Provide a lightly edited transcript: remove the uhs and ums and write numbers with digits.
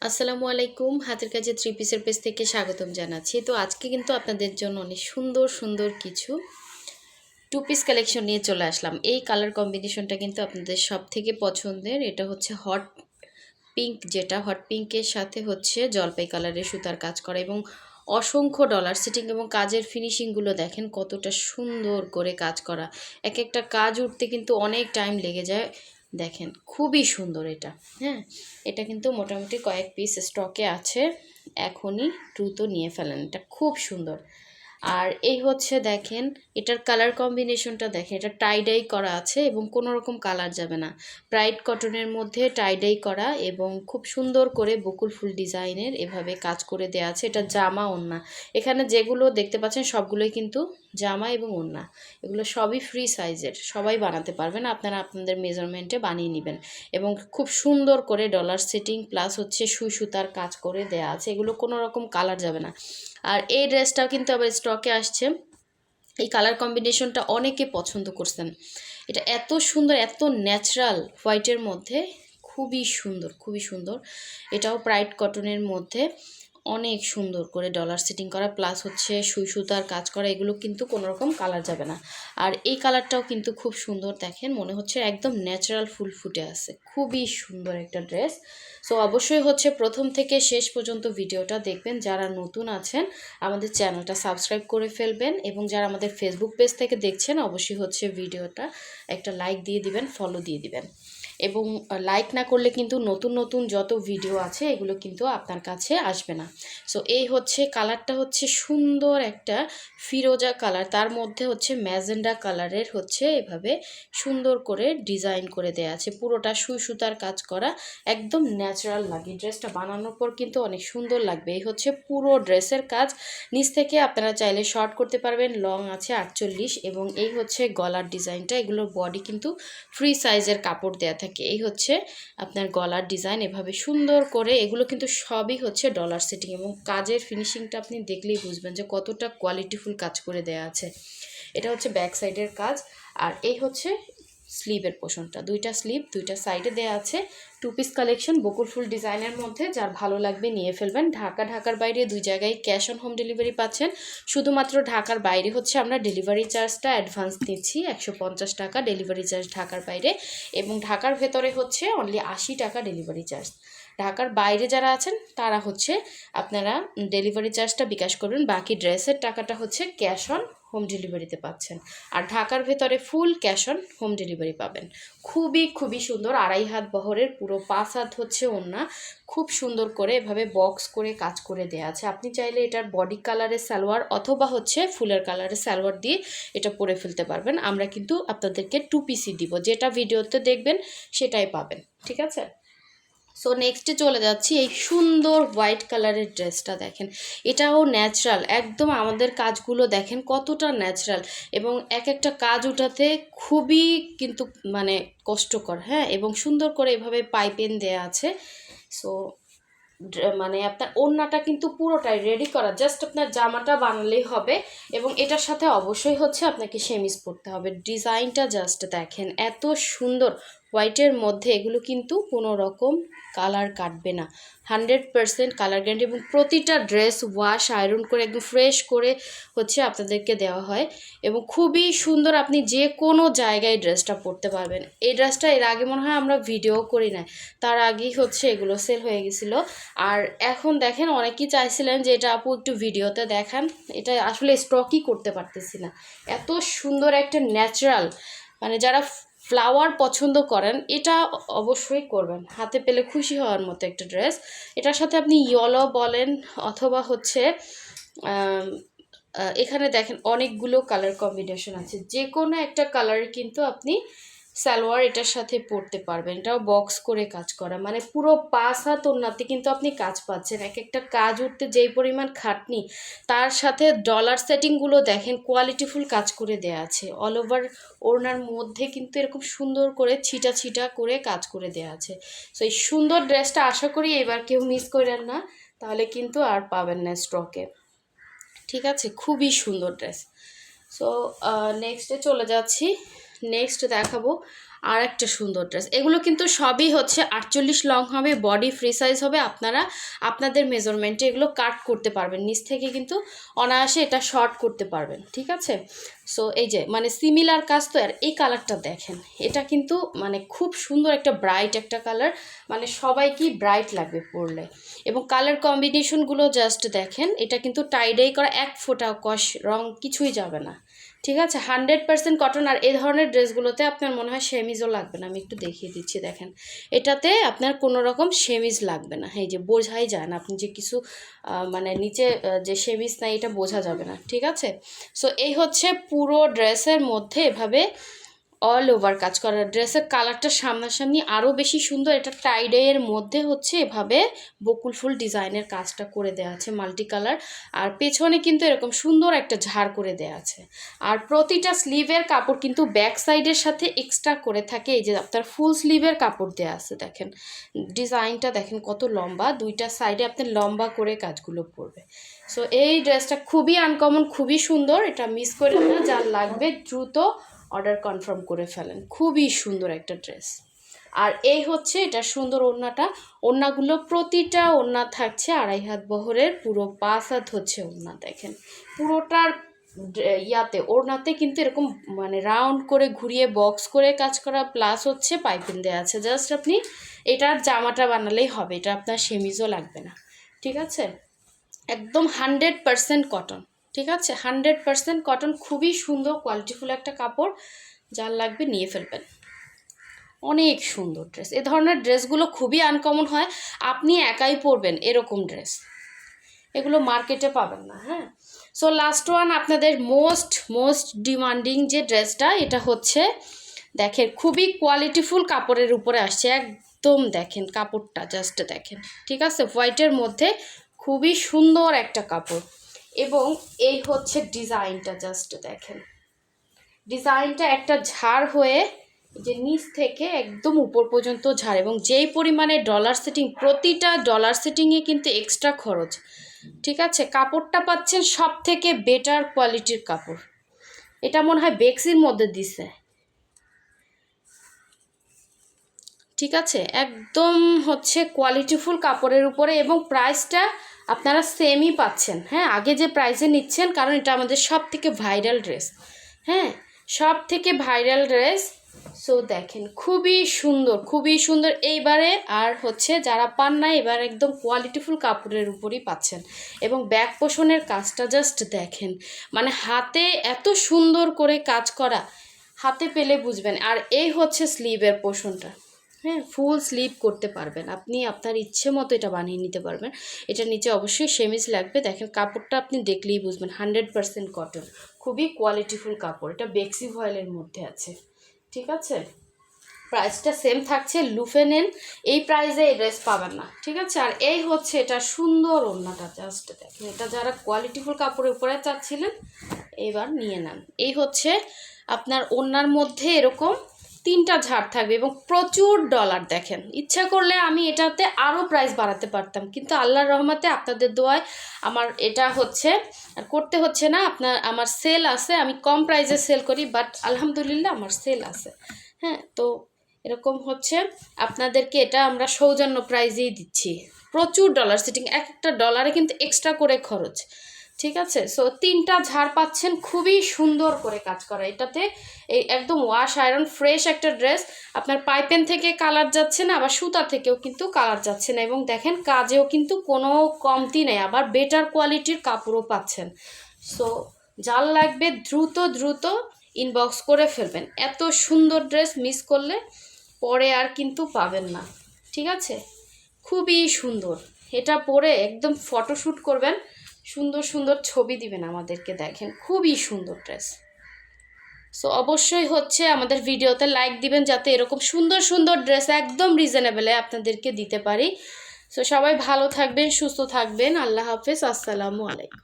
আসসালামু আলাইকুম। হাতের কাছে থ্রি পিসের পেজ থেকে স্বাগতম জানাচ্ছি। তো আজকে কিন্তু আপনাদের জন্য অনেক সুন্দর সুন্দর কিছু টু পিস কালেকশন নিয়ে চলে আসলাম। এই কালার কম্বিনেশনটা কিন্তু আপনাদের সব থেকে পছন্দের। এটা হচ্ছে হট পিঙ্ক, যেটা হট পিঙ্কের সাথে হচ্ছে জলপাই কালারের সুতার কাজ করা এবং অসংখ্য ডলার সিটিং এবং কাজের ফিনিশিংগুলো দেখেন কতটা সুন্দর করে কাজ করা। এক একটা কাজ উঠতে কিন্তু অনেক টাইম লেগে যায়। দেখেন খুবই সুন্দর এটা। হ্যাঁ, এটা কিন্তু মোটামুটি কয়েক পিস স্টকে আছে, এখনই দ্রুত নিয়ে ফেলেন, এটা খুব সুন্দর। আর এই হচ্ছে দেখেন এটার কালার কম্বিনেশনটা দেখেন, এটা টাইডাই করা আছে এবং কোনো রকম কালার যাবে না। ব্রাইট কটনের মধ্যে টাইডাই করা এবং খুব সুন্দর করে বকুল ফুল ডিজাইনের এভাবে কাজ করে দেওয়া আছে। এটা জামা ওড়না, এখানে যেগুলো দেখতে পাচ্ছেন সবগুলোই কিন্তু জামা এবং ওড়না, এগুলো সবই ফ্রি সাইজের, সবাই বানাতে পারবেন, আপনারা আপনাদের মেজারমেন্টে বানিয়ে নেবেন। এবং খুব সুন্দর করে ডলার সেটিং প্লাস হচ্ছে সুই সুতার কাজ করে দেয়া আছে, এগুলো কোনো রকম কালার যাবে না। আর এই ড্রেসটাও কিন্তু আবার স্টকে আসছে। এই কালার কম্বিনেশনটা অনেকে পছন্দ করছেন। এটা এত সুন্দর, এত ন্যাচারাল হোয়াইটের মধ্যে, খুবই সুন্দর, খুবই সুন্দর। এটাও ব্রাইট কটনের মধ্যে অনেক সুন্দর করে ডলার সেটিং করা প্লাস হচ্ছে সুই সুতার কাজ করা, এগুলো কিন্তু কোনো রকম কালার যাবে না। আর এই কালারটাও কিন্তু খুব সুন্দর, দেখেন মনে হচ্ছে একদম ন্যাচারাল ফুল ফুটে আছে, খুবই সুন্দর একটা ড্রেস। সো অবশ্যই হচ্ছে প্রথম থেকে শেষ পর্যন্ত ভিডিওটা দেখবেন। যারা নতুন আছেন আমাদের চ্যানেলটা সাবস্ক্রাইব করে ফেলবেন এবং যারা আমাদের ফেসবুক পেজ থেকে দেখছেন অবশ্যই হচ্ছে ভিডিওটা একটা লাইক দিয়ে দিবেন, ফলো দিয়ে দিবেন। এবং লাইক না করলে কিন্তু নতুন নতুন যত ভিডিও আছে এগুলো কিন্তু আপনার কাছে আসবে না। সো এই হচ্ছে কালারটা, হচ্ছে সুন্দর একটা ফিরোজা কালার, তার মধ্যে হচ্ছে ম্যাজেন্ডা কালারের হচ্ছে এভাবে সুন্দর করে ডিজাইন করে দেয়া আছে, পুরোটা সুই সুতার কাজ করা, একদম ন্যাচারাল লাগে। ড্রেসটা বানানোর পর কিন্তু অনেক সুন্দর লাগবে। এই হচ্ছে পুরো ড্রেসের কাজ। নিচ থেকে আপনারা চাইলে শর্ট করতে পারবেন, লং আছে 48 এবং এই হচ্ছে গলার ডিজাইনটা, এগুলোর বডি কিন্তু ফ্রি সাইজের কাপড় দেয়া থাকে। এই হচ্ছে আপনার গলার ডিজাইন, এভাবে সুন্দর করে, এগুলো কিন্তু সবই হচ্ছে ডলার সেটিং এবং কাজের ফিনিশিংটা আপনি দেখলেই বুঝবেন যে কতটা কোয়ালিটিফুল কাজ করে দেয়া আছে। এটা হচ্ছে ব্যাক সাইডের কাজ। আর এই হচ্ছে স্লিভের পোর্শনটা, দুইটা স্লিভ দুইটা সাইডে দেয়া আছে। টু পিস কালেকশন বকুল ফুল ডিজাইনের মধ্যে, যার ভালো লাগবে নিয়ে ফেলবেন। ঢাকার বাইরে দুই জায়গায় ক্যাশ অন হোম ডেলিভারি পাচ্ছেন। শুধুমাত্র ঢাকার বাইরে হচ্ছে আমরা ডেলিভারি চার্জটা অ্যাডভান্স নিচ্ছি 150 টাকা ডেলিভারি চার্জ ঢাকার বাইরে, এবং ঢাকার ভেতরে হচ্ছে অনলি 80 টাকা ডেলিভারি চার্জ। ঢাকার বাইরে যারা আছেন তারা হচ্ছে আপনারা ডেলিভারি চার্জটা বিকাশ করবেন, বাকি ড্রেসের টাকাটা হচ্ছে ক্যাশ অন হোম ডেলিভারিতে পাচ্ছেন। আর ঢাকার ভেতরে full cash on home delivery পাবেন। খুবই খুবই সুন্দর, 2.5 হাত বহরের, পুরো 5 হাত হচ্ছে ওড়না, খুব সুন্দর করে এভাবে বক্স করে কাজ করে দেওয়া আছে। আপনি চাইলে এটার বডি কালারের সালোয়ার অথবা হচ্ছে ফুলের কালারের সালোয়ার দিয়ে এটা পরে ফেলতে পারবেন। আমরা কিন্তু আপনাদেরকে 2 পিসই দিব, যেটা ভিডিওতে দেখবেন সেটাই পাবেন, ঠিক আছে? সো নেক্সটে চলে যাচ্ছি, এই সুন্দর হোয়াইট কালারের ড্রেসটা দেখেন, এটাও ন্যাচারাল একদম। আমাদের কাজগুলো দেখেন কতটা ন্যাচারাল এবং এক একটা কাজ উঠাতে খুবই কিন্তু মানে কষ্টকর। হ্যাঁ, এবং সুন্দর করে এভাবে পাইপেন দেয়া আছে। সো মানে আপনার ওড়নাটা কিন্তু পুরোটাই রেডি করা, জাস্ট আপনার জামাটা বানালেই হবে। এবং এটার সাথে অবশ্যই হচ্ছে আপনাকে সেমিজ পরতে হবে। ডিজাইনটা জাস্ট দেখেন এত সুন্দর হোয়াইটের মধ্যে, এগুলো কিন্তু কোনো রকম কালার কাটবে না, 100% কালার গ্যারান্টি। এবং প্রতিটা ড্রেস ওয়াশ আয়রন করে একদম ফ্রেশ করে হচ্ছে আপনাদেরকে দেওয়া হয় এবং খুবই সুন্দর, আপনি যে কোনো জায়গায় ড্রেসটা পরতে পারবেন। এই ড্রেসটা এর আগে মনে হয় আমরা ভিডিও করি না, তার আগেই হচ্ছে এগুলো সেল হয়ে গেছিলো। আর এখন দেখেন অনেকেই চাইছিলেন যে এটা আপু একটু ভিডিওতে দেখান, এটা আসলে স্টকই করতে পারতেছি না। এত সুন্দর একটা ন্যাচারাল, মানে যারা ফ্লাওয়ার পছন্দ করেন এটা অবশ্যই করবেন, হাতে পেলে খুশি হওয়ার মতো একটা ড্রেস। এটার সাথে আপনি ইয়েলো বলেন অথবা হচ্ছে এখানে দেখেন অনেকগুলো কালার কম্বিনেশন আছে, যে কোনো একটা কালারে কিন্তু আপনি সালোয়ার এটার সাথে পরতে পারবেন। এটাও বক্স করে কাজ করা, মানে পুরো 5 হাত ওড়নাতে কিন্তু আপনি কাজ পাচ্ছেন। এক একটা কাজ উঠতে যেই পরিমাণ খাটনি, তার সাথে ডলার সেটিংগুলো দেখেন কোয়ালিটিফুল কাজ করে দেয়া আছে। অল ওভার ওড়নার মধ্যে কিন্তু এরকম সুন্দর করে ছিটা ছিটা করে কাজ করে দেয়া আছে। সো এই সুন্দর ড্রেসটা আশা করি এবার কেউ মিস করেন না, তাহলে কিন্তু আর পাবেন না স্টকে, ঠিক আছে? খুবই সুন্দর ড্রেস। সো নেক্সটে চলে যাচ্ছি, নেক্সট দেখাবো আর একটা সুন্দর ড্রেস। এগুলো কিন্তু সবই হচ্ছে 48 লং হবে, বডি ফ্রি সাইজ হবে। আপনারা আপনাদের মেজারমেন্টে এগুলো কাট করতে পারবেন, নিচ থেকে কিন্তু অনায়াসে এটা শর্ট করতে পারবেন, ঠিক আছে। সো এই যে মানে সিমিলার কাজ তো। আর এই কালারটা দেখেন, এটা কিন্তু মানে খুব সুন্দর একটা ব্রাইট একটা কালার, মানে সবাইকেই ব্রাইট লাগবে পরলে। এবং কালার কম্বিনেশনগুলো জাস্ট দেখেন, এটা কিন্তু টাইডাই করা, এক ফোঁটা কষ রং কিছুই যাবে না, ঠিক আছে। 100% কটন। আর এই ধরনের ড্রেসগুলোতে আপনার মনে হয় সেমিজও লাগবে না। আমি একটু দেখিয়ে দিচ্ছি, দেখেন এটাতে আপনার কোনো রকম সেমিজ লাগবে না। এই যে বোঝাই যায় না আপনি যে কিছু মানে নিচে যে সেমিজ নাই এটা বোঝা যাবে না, ঠিক আছে। সো এই হচ্ছে পুরো ড্রেসের মধ্যে এভাবে অল ওভার কাজ করা। ড্রেসের কালারটা সামনাসামনি আরও বেশি সুন্দর। এটা টাইডাইয়ের মধ্যে হচ্ছে এভাবে বকুল ফুল ডিজাইনের কাজটা করে দেওয়া আছে, মাল্টি কালার। আর পেছনে কিন্তু এরকম সুন্দর একটা ঝাড় করে দেওয়া আছে। আর প্রতিটা স্লিভের কাপড় কিন্তু ব্যাক সাইডের সাথে এক্সট্রা করে থাকে। এই যে আপনার ফুল স্লিভের কাপড় দেওয়া আছে, দেখেন ডিজাইনটা দেখেন কত লম্বা, দুইটা সাইডে আপনার লম্বা করে কাজগুলো পড়বে। সো এই ড্রেসটা খুবই আনকমন, খুবই সুন্দর। এটা মিস করে না, যার লাগবে দ্রুত অর্ডার কনফার্ম করে ফেলেন। খুবই সুন্দর একটা ড্রেস। আর এই হচ্ছে এটা সুন্দর ওড়নাটা। ওড়নাগুলো প্রতিটা ওড়না থাকছে 2.5 হাত বহরের, পুরো 5 হাত হচ্ছে ওড়না। দেখেন পুরোটার ইয়াতে ওড়নাতে কিন্তু এরকম মানে রাউন্ড করে ঘুরিয়ে বক্স করে কাজ করা, প্লাস হচ্ছে পাইপিং দেওয়া আছে। জাস্ট আপনি এটার জামাটা বানালেই হবে, এটা আপনার সেমিজও লাগবে না, ঠিক আছে। একদম 100% কটন, ঠিক আছে। 100% কটন, খুবই সুন্দর কোয়ালিটিফুল একটা কাপড়। যার লাগবে নিয়ে ফেলবেন। অনেক সুন্দর ড্রেস। এ ধরনের ড্রেসগুলো খুবই আনকমন হয়, আপনি একাই পরবেন এরকম ড্রেস, এগুলো মার্কেটে পাবেন না। হ্যাঁ, সো লাস্ট ওয়ান আপনাদের মোস্ট ডিমান্ডিং যে ড্রেসটা, এটা হচ্ছে দেখেন খুবই কোয়ালিটিফুল কাপড়ের উপরে আসছে একদম। দেখেন কাপড়টা জাস্ট দেখেন, ঠিক আছে। হোয়াইটের মধ্যে খুবই সুন্দর একটা কাপড়। এবং এই হচ্ছে ডিজাইনটা, জাস্ট দেখেন ডিজাইনটা একটা ঝাড় হয়ে যে নিচ থেকে একদম উপর পর্যন্ত ঝাড়। এবং যেই পরিমাণে ডলার সেটিং, প্রতিটা ডলার সেটিংয়ে কিন্তু এক্সট্রা খরচ, ঠিক আছে। কাপড়টা পাচ্ছেন সব থেকে বেটার কোয়ালিটির কাপড়। এটা মনে হয় বেক্সির মধ্যে দিছে, ঠিক আছে। একদম হচ্ছে কোয়ালিটিফুল কাপড়ের উপরে। এবং প্রাইসটা আপনারা সেমই পাচ্ছেন, হ্যাঁ, আগে যে প্রাইসে নিচ্ছেন, কারণ এটা আমাদের সব থেকে ভাইরাল ড্রেস, হ্যাঁ, সব থেকে ভাইরাল ড্রেস। সো দেখেন খুবই সুন্দর, খুবই সুন্দর। এইবারে আর হচ্ছে যারা পান না, এবার একদম কোয়ালিটিফুল কাপড়ের উপরই পাচ্ছেন। এবং ব্যাক পোষণের কাজটা জাস্ট দেখেন, মানে হাতে এত সুন্দর করে কাজ করা, হাতে পেলে বুঝবেন। আর এই হচ্ছে স্লিভের পোষণটা, হ্যাঁ, ফুল স্লিভ করতে পারবেন আপনি, আপনার ইচ্ছে মতো এটা বানিয়ে নিতে পারবেন। এটা নিচে অবশ্যই সেমিজ লাগবে। দেখেন কাপড়টা আপনি দেখলেই বুঝবেন 100% কটন, খুবই কোয়ালিটিফুল কাপড়। এটা বেক্সি ভয়েলের মধ্যে আছে, ঠিক আছে। প্রাইসটা সেম থাকছে, লুফে নেন, এই প্রাইসে এই ড্রেস পাবেন না, ঠিক আছে। আর এই হচ্ছে এটা সুন্দর ওড়নাটা, জাস্ট দেখেন, এটা যারা কোয়ালিটিফুল কাপড়ের উপরে চাচ্ছিলেন এবার নিয়ে নেন। এই হচ্ছে আপনার ওড়নার মধ্যে এরকম 3টা ঝাড় থাকবে এবং প্রচুর ডলার। দেখেন ইচ্ছা করলে আমি এটাতে আরও প্রাইস বাড়াতে পারতাম, কিন্তু আল্লাহর রহমতে আপনাদের দোয়ায় আমার এটা হচ্ছে আর করতে হচ্ছে না। আমার সেল আছে, আমি কম প্রাইসে সেল করি, বাট আলহামদুলিল্লাহ আমার সেল আছে। হ্যাঁ, তো এরকম হচ্ছে আপনাদেরকে এটা আমরা সৌজন্য প্রাইজেই দিচ্ছি। প্রচুর ডলার সেটিং, এক একটা ডলারে কিন্তু এক্সট্রা করে খরচ, ঠিক আছে। সো 3টা ঝাড় পাচ্ছেন, খুবই সুন্দর করে কাজ করা। এটাতে এই একদম ওয়াশ আয়রন ফ্রেশ একটা ড্রেস। আপনার পাইপেন থেকে কালার যাচ্ছে না, আবার সুতা থেকেও কিন্তু কালার যাচ্ছে না। এবং দেখেন কাজেও কিন্তু কোনো কমতি নেই, আবার বেটার কোয়ালিটির কাপড়ও পাচ্ছেন। সো যার লাগবে দ্রুত ইনবক্স করে ফেলবেন। এত সুন্দর ড্রেস মিস করলে পরে আর কিন্তু পাবেন না, ঠিক আছে। খুবই সুন্দর, এটা পরে একদম ফটোশ্যুট করবেন, সুন্দর সুন্দর ছবি দিবেন আমাদেরকে। দেখেন খুবই সুন্দর ড্রেস। সো অবশ্যই হচ্ছে আমাদের ভিডিওতে লাইক দিবেন, যাতে এরকম সুন্দর সুন্দর ড্রেস একদম রিজনেবলে আপনাদেরকে দিতে পারি। সো সবাই ভালো থাকবেন, সুস্থ থাকবেন। আল্লাহ হাফেজ, আসসালামু আলাইকুম।